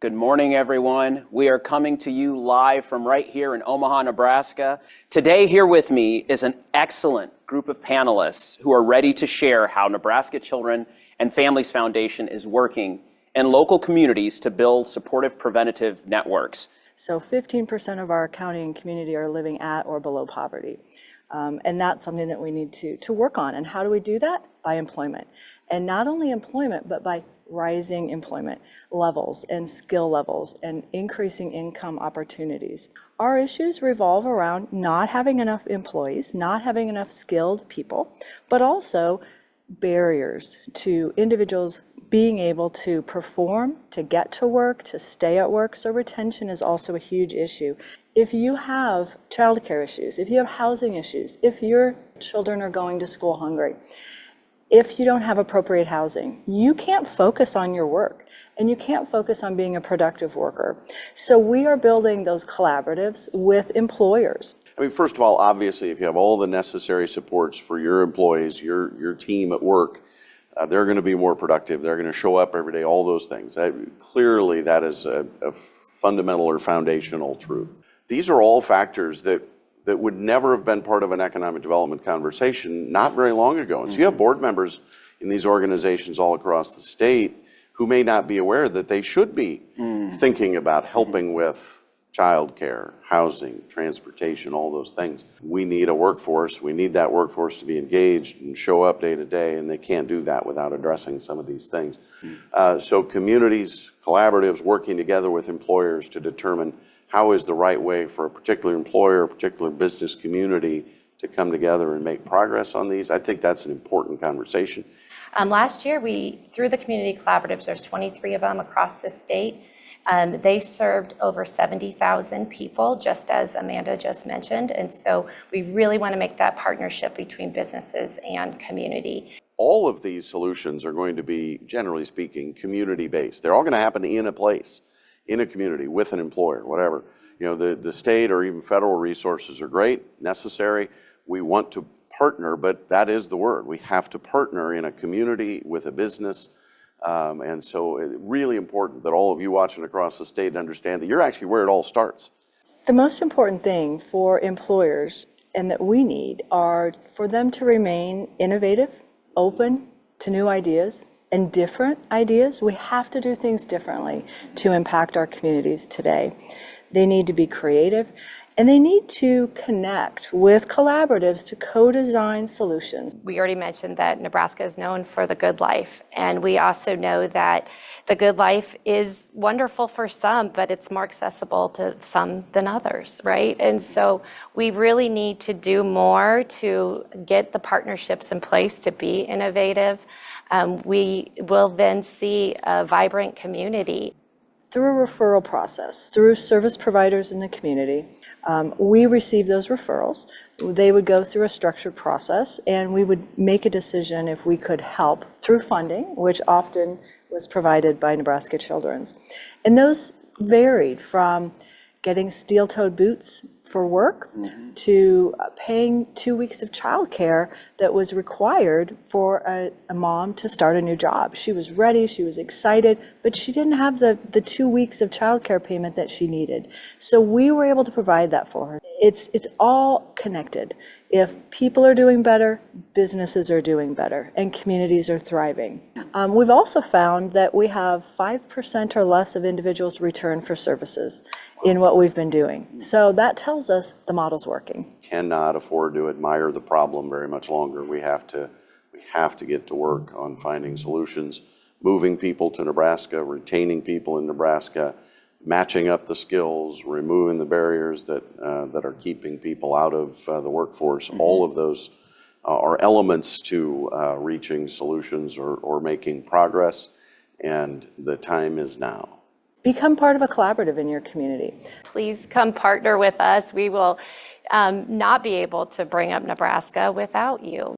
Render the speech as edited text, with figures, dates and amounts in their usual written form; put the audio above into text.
Good morning, everyone. We are coming to you live from right here in Omaha, Nebraska. Today, here with me is an excellent group of panelists who are ready to share how Nebraska Children and Families Foundation is working in local communities to build supportive preventative networks. So 15% of our county and community are living at or below poverty. And that's something that we need to work on. And how do we do that? By employment. And not only employment, but by rising employment levels and skill levels and increasing income opportunities. Our issues revolve around not having enough employees, not having enough skilled people, but also barriers to individuals being able to perform, to get to work, to stay at work. So retention is also a huge issue. If you have childcare issues, if you have housing issues, if your children are going to school hungry, if you don't have appropriate housing, you can't focus on your work and you can't focus on being a productive worker. So we are building those collaboratives with employers. I mean, first of all, obviously, if you have all the necessary supports for your employees, your team at work, they're going to be more productive. They're going to show up every day, all those things. Clearly, that is a fundamental or foundational truth. These are all factors that would never have been part of an economic development conversation not very long ago. And so you have board members in these organizations all across the state who may not be aware that they should be thinking about helping with childcare, housing, transportation, all those things. We need a workforce. We need that workforce to be engaged and show up day to day, and they can't do that without addressing some of these things. So communities, collaboratives, working together with employers to determine how is the right way for a particular employer, a particular business community to come together and make progress on these. I think that's an important conversation. Last year, through the community collaboratives, there's 23 of them across the state. They served over 70,000 people, just as Amanda just mentioned. And so we really want to make that partnership between businesses and community. All of these solutions are going to be, generally speaking, community-based. They're all going to happen in a place, in a community, with an employer, whatever. You know, the state or even federal resources are great, necessary. We want to partner, but that is the word. We have to partner in a community with a business. And so it's really important that all of you watching across the state understand that you're actually where it all starts. The most important thing for employers and that we need are for them to remain innovative, open to new ideas, and different ideas. We have to do things differently to impact our communities today. They need to be creative, and they need to connect with collaboratives to co-design solutions. We already mentioned that Nebraska is known for the good life, and we also know that the good life is wonderful for some, but it's more accessible to some than others, right? And so we really need to do more to get the partnerships in place to be innovative. We will then see a vibrant community. Through a referral process, through service providers in the community, we receive those referrals. They would go through a structured process, and we would make a decision if we could help through funding, which often was provided by Nebraska Children's. And those varied from getting steel-toed boots for work to paying 2 weeks of childcare that was required for a mom to start a new job. She was ready, she was excited, but she didn't have the 2 weeks of childcare payment that she needed. So we were able to provide that for her. It's all connected. If people are doing better, businesses are doing better, and communities are thriving. We've also found that we have 5% or less of individuals return for services in what we've been doing. So that tells us the model's working. Cannot afford to admire the problem very much longer. We have to get to work on finding solutions, moving people to Nebraska, retaining people in Nebraska, matching up the skills, removing the barriers that are keeping people out of the workforce. All of those are elements to reaching solutions or making progress, and the time is now. Become part of a collaborative in your community. Please come partner with us. We will not be able to bring up Nebraska without you.